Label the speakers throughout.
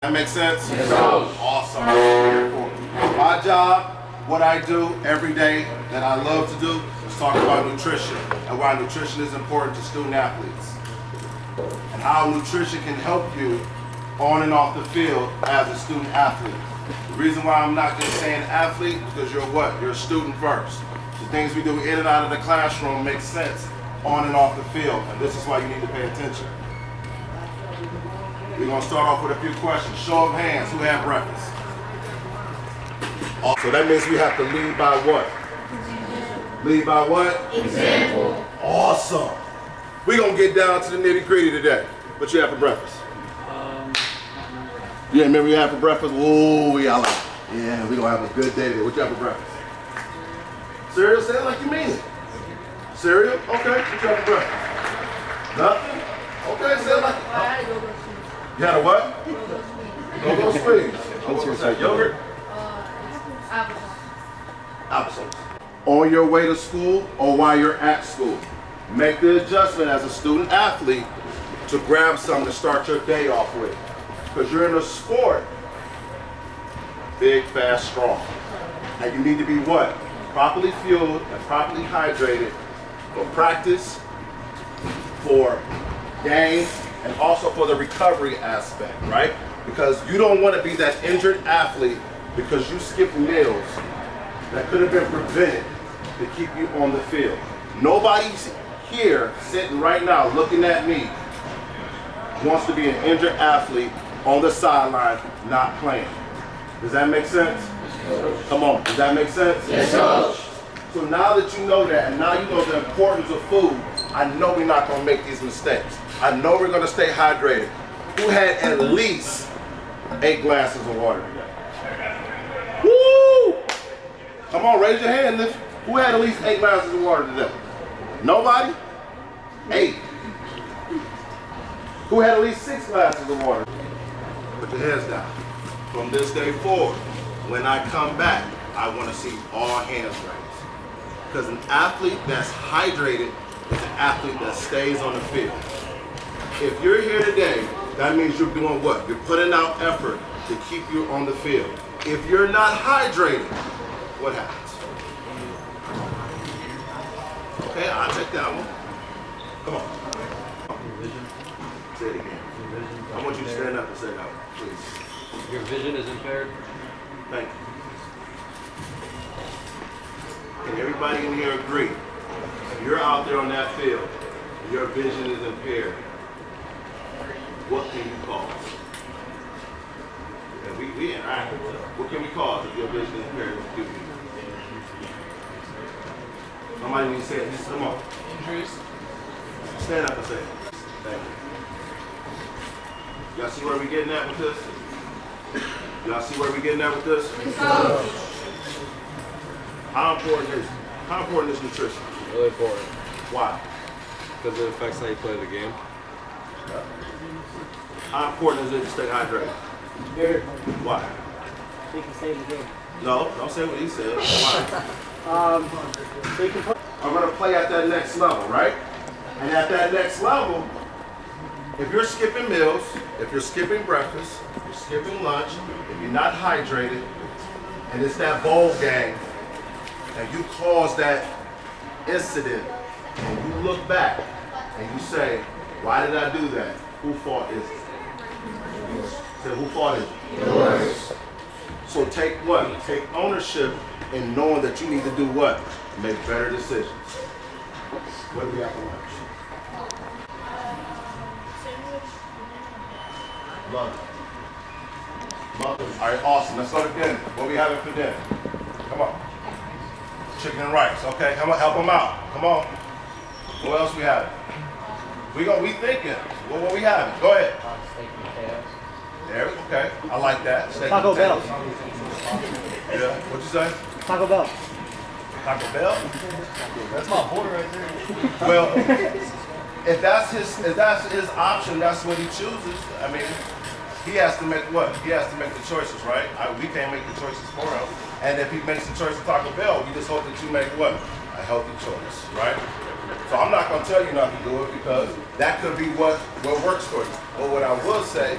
Speaker 1: That makes sense?
Speaker 2: Yes, sir.
Speaker 1: Awesome. My job, what I do every day that I love to do is talk about nutrition and why nutrition is important to student athletes and how nutrition can help you on and off the field as a student athlete. The reason why I'm not just saying athlete is because you're what? You're a student first. The things we do in and out of the classroom make sense on and off the field, and this is why you need to pay attention. We're going to start off with a few questions. Show of hands, who had breakfast? So that means we have to lead by what? Lead by what?
Speaker 2: Example.
Speaker 1: Awesome. We're going to get down to the nitty gritty today. What you have for breakfast? Yeah, remember you had for breakfast? Ooh, yeah, I like it. Yeah, we're going to have a good day today. What you have for breakfast? Cereal? Say it like you mean it. Cereal? Okay. What you have for breakfast? Nothing? Okay, say it like it. You had a what? Go-go squeeze. What's that, yogurt? Applesauce. On your way to school or while you're at school, make the adjustment as a student athlete to grab something to start your day off with. Because you're in a sport, big, fast, strong. And you need to be what? Properly fueled and properly hydrated for practice, for games, and also for the recovery aspect, right? Because you don't want to be that injured athlete because you skipped meals that could have been prevented to keep you on the field. Nobody's here sitting right now looking at me wants to be an injured athlete on the sideline not playing. Does that make sense? Come on, does that make sense?
Speaker 2: Yes, coach.
Speaker 1: So now that you know that, and now you know the importance of food, I know we're not gonna make these mistakes. I know we're gonna stay hydrated. Who had at least 8 glasses of water today? Woo! Come on, raise your hand. Who had at least 8 glasses of water today? Nobody? 8. Who had at least 6 glasses of water? Put your hands down. From this day forward, when I come back, I wanna see all hands raised. Because an athlete that's hydrated is an athlete that stays on the field. If you're here today, that means you're doing what? You're putting out effort to keep you on the field. If you're not hydrated, what happens? Okay, I'll take that one. Come on. Say it again. I want you to stand up and say that one, please.
Speaker 3: Your vision is impaired?
Speaker 1: Thank you. Can everybody in here agree? If you're out there on that field, and your vision is impaired, what can you cause? And we interact with them. What can we cause if your vision is impaired? What can we do? Somebody needs to say it. Come on.
Speaker 3: Injuries?
Speaker 1: Stand up and say it. Thank you. Y'all see where we getting at with this? Y'all see where we getting at with this? How important is nutrition?
Speaker 3: Really important.
Speaker 1: Why?
Speaker 3: Because it affects how you play the game.
Speaker 1: How important is it to stay hydrated?
Speaker 4: Very.
Speaker 1: Why?
Speaker 4: So you can save the game.
Speaker 1: No, don't say what he said. Why?
Speaker 4: So you can put.
Speaker 1: I'm gonna play at that next level, right? And at that next level, if you're skipping meals, if you're skipping breakfast, if you're skipping lunch, if you're not hydrated, and it's that bowl game, and you cause that incident, and you look back, and you say, why did I do that? Who fault is it? You say, who fault is it?
Speaker 2: Yours.
Speaker 1: So take what? Take ownership in knowing that you need to do what? Make better decisions. What do we have for lunch? Lunch. All right, awesome. Let's go to dinner. What we having for dinner? Come on. Chicken and rice. Okay, come on, help them out. Come on. What else we having? We thinking. What we having? Go ahead.
Speaker 4: Steak and potatoes.
Speaker 1: There, okay. I like that. Steak
Speaker 4: Taco
Speaker 1: and
Speaker 4: Bell.
Speaker 1: potatoes. Yeah. What'd you say?
Speaker 4: Taco Bell.
Speaker 1: Taco Bell?
Speaker 3: That's my boy right there.
Speaker 1: Well, if that's his option, that's what he chooses. I mean, he has to make what? He has to make the choices, right? We can't make the choices for him. And if he makes the choice of Taco Bell, we just hope that you make what? A healthy choice, right? So I'm not gonna tell you not to do it because that could be what works for you. But what I will say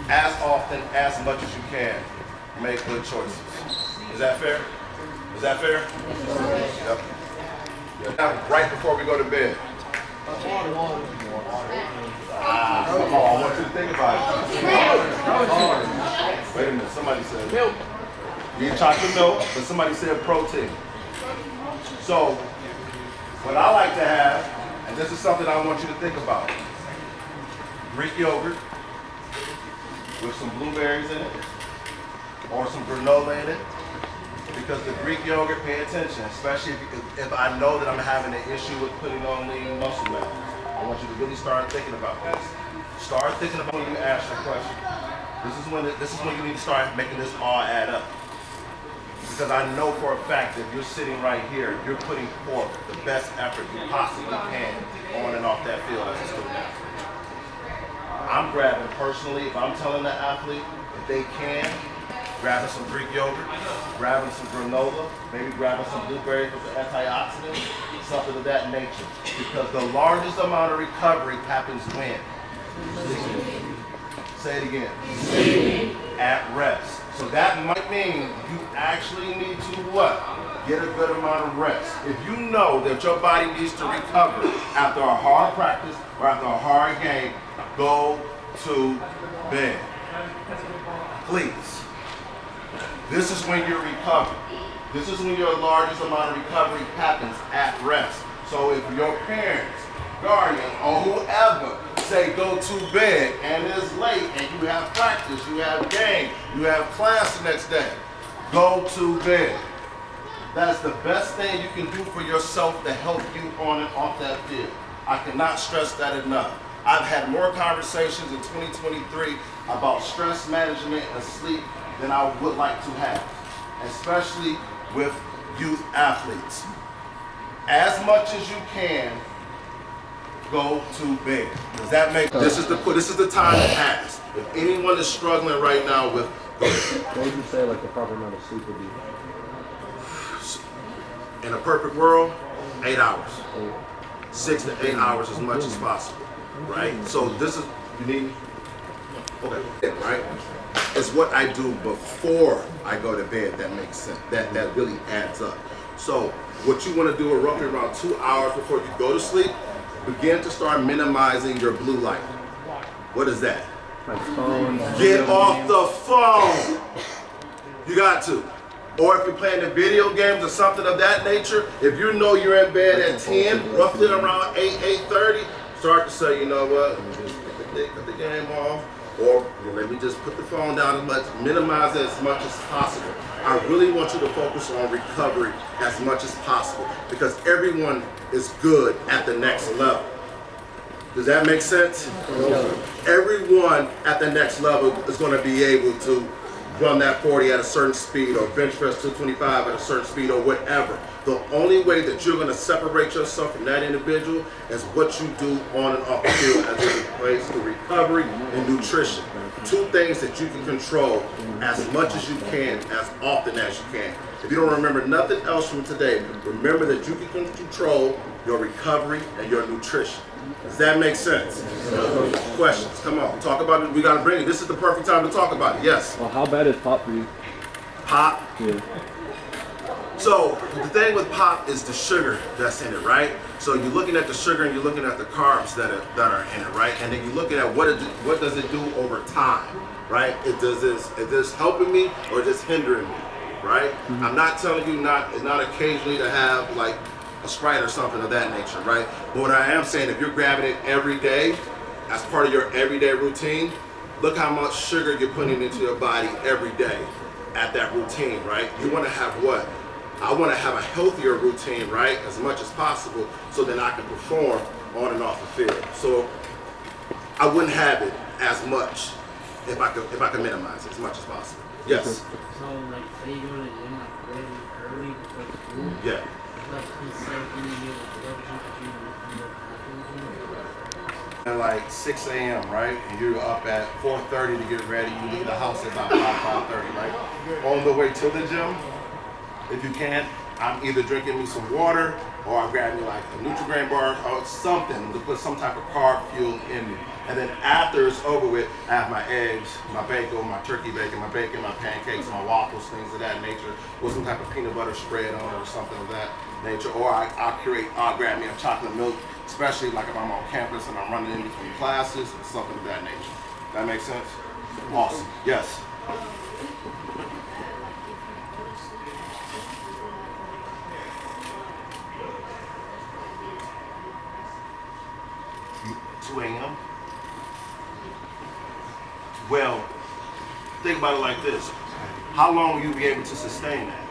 Speaker 1: as often, as much as you can. Make good choices. Is that fair? Is that fair? Yep. Now, right before we go to bed. Come on, I want you to think about it. Wait a minute, somebody said milk. You need chocolate milk, but somebody said protein. So, what I like to have, and this is something I want you to think about, Greek yogurt with some blueberries in it, or some granola in it. Because the Greek yogurt, pay attention, especially if I know that I'm having an issue with putting on lean muscle mass. I want you to really start thinking about this. Start thinking about when you ask the question. This is when you need to start making this all add up. Because I know for a fact that you're sitting right here, you're putting forth the best effort you possibly can on and off that field as a student athlete. I'm grabbing personally, if I'm telling the athlete, if they can, grabbing some Greek yogurt, grabbing some granola, maybe grabbing some blueberries with the antioxidants, something of that nature. Because the largest amount of recovery happens when? Say it again. At rest. So that might mean you actually need to what? Get a good amount of rest. If you know that your body needs to recover after a hard practice or after a hard game, go to bed. Please. This is when you recover. This is when your largest amount of recovery happens at rest. So if your parents, guardian, or whoever say go to bed and it's late and you have practice, you have game, you have class the next day, go to bed. That's the best thing you can do for yourself to help you on and off that field. I cannot stress that enough. I've had more conversations in 2023 about stress management and sleep than I would like to have, especially with youth athletes. As much as you can, go to bed. Does that make sense? This is the time to ask. If anyone is struggling right now with,
Speaker 2: what would you say like the proper amount of sleep would be?
Speaker 1: in a perfect world, 8 hours. 6 to 8 hours as much as possible, right? So this is, you need, okay, right? It's what I do before I go to bed that makes sense, that really adds up. So what you want to do roughly around 2 hours before you go to sleep, begin to start minimizing your blue light. What is that?
Speaker 2: Like phones.
Speaker 1: Get off the phone. You got to. Or if you're playing the video games or something of that nature, if you know you're in bed at 10, roughly around 8, 8:30, start to say, you know what, put the game off, or let me just put the phone down as much, minimize it as much as possible. I really want you to focus on recovery as much as possible because everyone is good at the next level. Does that make sense? Everyone at the next level is going to be able to run that 40 at a certain speed or bench press 225 at a certain speed or whatever. The only way that you're going to separate yourself from that individual is what you do on and off the field as it relates to recovery and nutrition. Two things that you can control as much as you can, as often as you can. If you don't remember nothing else from today, remember that you can control your recovery and your nutrition. Does that make sense? Questions? Come on, talk about it. We got to bring it. This is the perfect time to talk about it. Yes?
Speaker 2: Well, how bad is pop for you?
Speaker 1: Pop?
Speaker 2: Yeah.
Speaker 1: So the thing with pop is the sugar that's in it, right? So you're looking at the sugar and you're looking at the carbs that are in it, right? And then you're looking at what does it do over time, right? Is this helping me or just hindering me, right? Mm-hmm. I'm not telling you not occasionally to have like a Sprite or something of that nature, right? But what I am saying, if you're grabbing it every day as part of your everyday routine, look how much sugar you're putting into your body every day at that routine, right? You want to have what? I want to have a healthier routine, right, as much as possible, so that I can perform on and off the field. So I wouldn't have it as much if I could minimize it as much as possible. Yes.
Speaker 5: So like, say you go to the gym like really early before school.
Speaker 1: Yeah.
Speaker 5: But instead of eating it with
Speaker 1: And like 6 a.m., right? And you're up at 4:30 to get ready. You leave the house at about 5:30, right? On the way to the gym, if you can, I'm either drinking me some water or I'm grabbing me like a Nutri-Grain bar or something to put some type of carb fuel in me. And then after it's over with, I have my eggs, my bacon, my turkey bacon, my pancakes, my waffles, things of that nature, with some type of peanut butter spread on it or something of that nature. Or I'll grab me a chocolate milk, especially like if I'm on campus and I'm running in between classes and something of that nature. That makes sense? Awesome. Yes. $2 a.m. Well, think about it like this. How long will you be able to sustain that,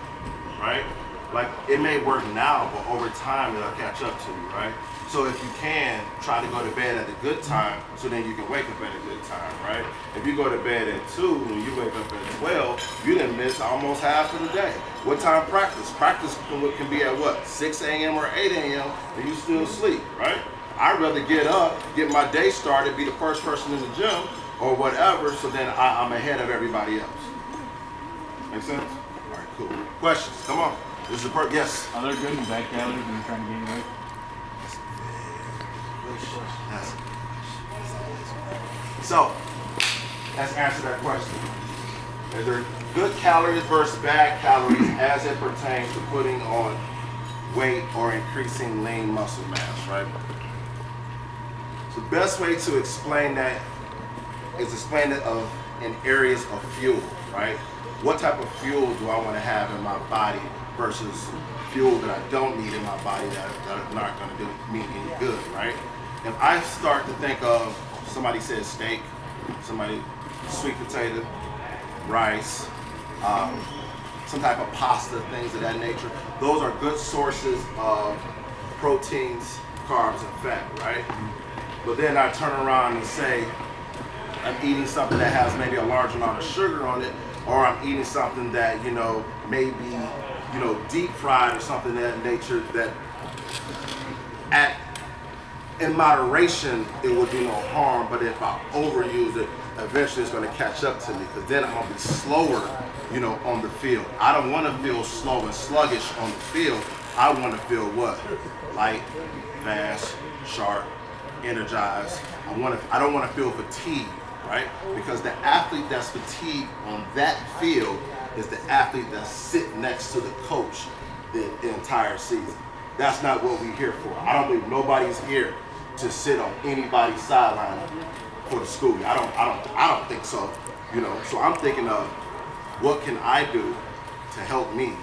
Speaker 1: right? Like, it may work now, but over time, it'll catch up to you, right? So if you can, try to go to bed at a good time, so then you can wake up at a good time, right? If you go to bed at 2 and you wake up at 12, you didn't miss almost half of the day. What time practice? Practice can be at what, 6 a.m. or 8 a.m., and you still sleep, right? I'd rather get up, get my day started, be the first person in the gym, or whatever, so then I'm ahead of everybody else. Make sense? All right, cool. Questions? Come on. This is the yes.
Speaker 6: Are there good and bad calories when you're trying to gain weight?
Speaker 1: Yes. So, let's answer that question. Is there good calories versus bad calories as it pertains to putting on weight or increasing lean muscle mass, right? So the best way to explain that is explain it in areas of fuel, right? What type of fuel do I want to have in my body versus fuel that I don't need in my body that are not going to do me any good, right? If I start to think of, somebody said steak, somebody sweet potato, rice, some type of pasta, things of that nature, those are good sources of proteins, carbs, and fat, right? But then I turn around and say, I'm eating something that has maybe a large amount of sugar on it, or I'm eating something that, maybe, deep fried or something of that nature that in moderation, it will do no harm, but if I overuse it, eventually it's gonna catch up to me, because then I'm gonna be slower, on the field. I don't wanna feel slow and sluggish on the field. I wanna feel what? Light, fast, sharp, energized. I don't wanna feel fatigued. Right? Because the athlete that's fatigued on that field is the athlete that's sitting next to the coach the entire season. That's not what we're here for. I don't believe nobody's here to sit on anybody's sideline for the school. I don't think so. So I'm thinking of what can I do to help me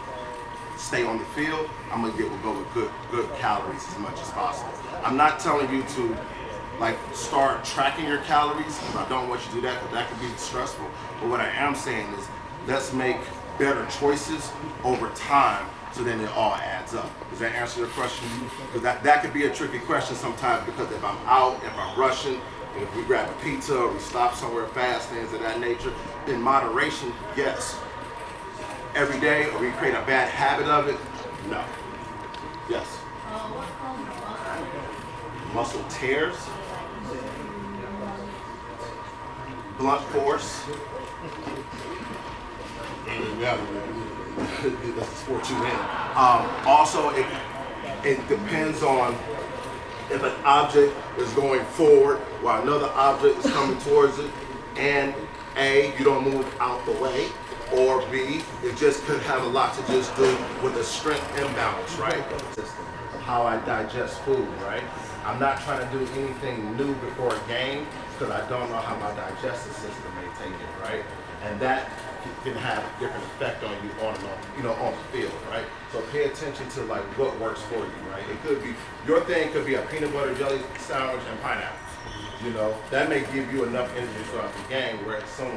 Speaker 1: stay on the field. I'm gonna go with good calories as much as possible. I'm not telling you to start tracking your calories, because I don't want you to do that, because that could be stressful. But what I am saying is, let's make better choices over time, so then it all adds up. Does that answer your question? Because that could be a tricky question sometimes, because if I'm out, if I'm rushing, if we grab a pizza or we stop somewhere fast, things of that nature, in moderation, yes. Every day, or we create a bad habit of it, no. Yes. Muscle tears. Blunt force. That's the sport you in. Also, it depends on if an object is going forward while another object is coming towards it, and A, you don't move out the way, or B, it just could have a lot to just do with the strength imbalance, right? How I digest food, right? I'm not trying to do anything new before a game, because I don't know how my digestive system may take it, right? And that can have a different effect on you on the field, right? So pay attention to what works for you, right? It could be, your thing could be a peanut butter jelly sandwich and pineapples. That may give you enough energy throughout the game, whereas someone